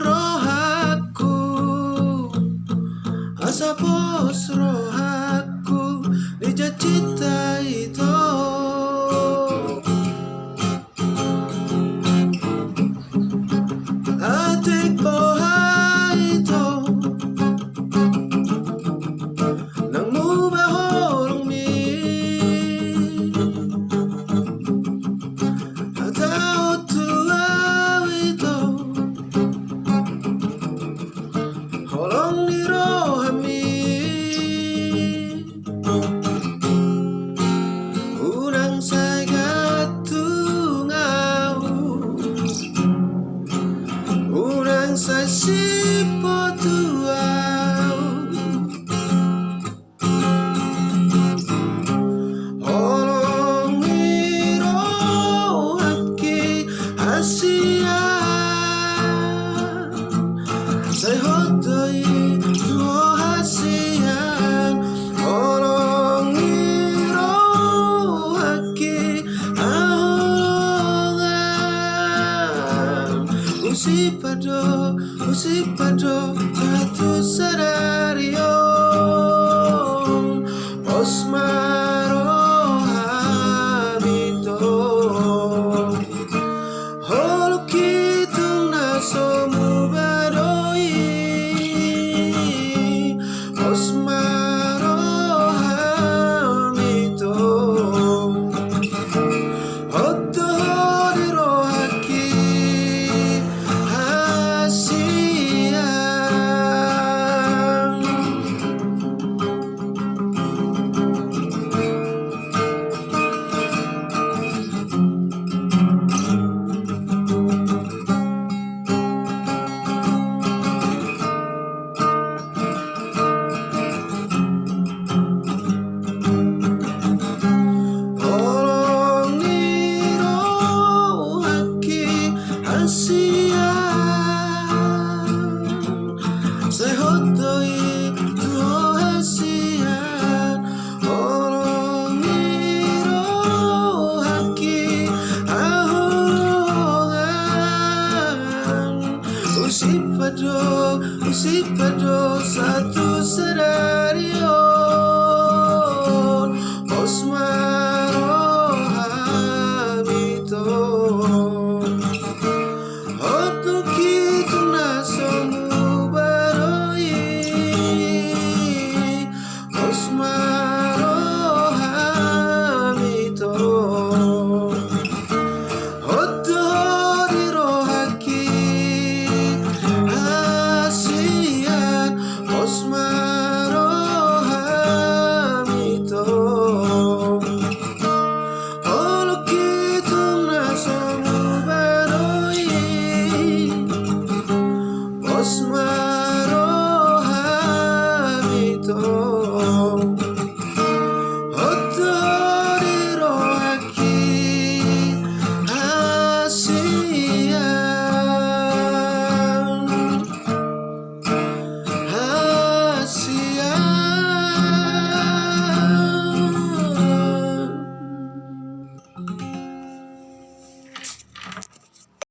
rohaku, asapos rohaku dijacita itu. Atik boha itu nang mubahorong mi atau tuaw itu holong ni rohami urang sagatu ngau urang sa cipt.katu holong ni rohaki hasian say hotoi tuo hasian holong ni rohaki ahongan usipado satu sadario osmaro habito holo kitung nasomu badoi osmaro habito otto hodiro haki say hotoi tuo hasian holong ni rohaki ahongan usipado satu sadario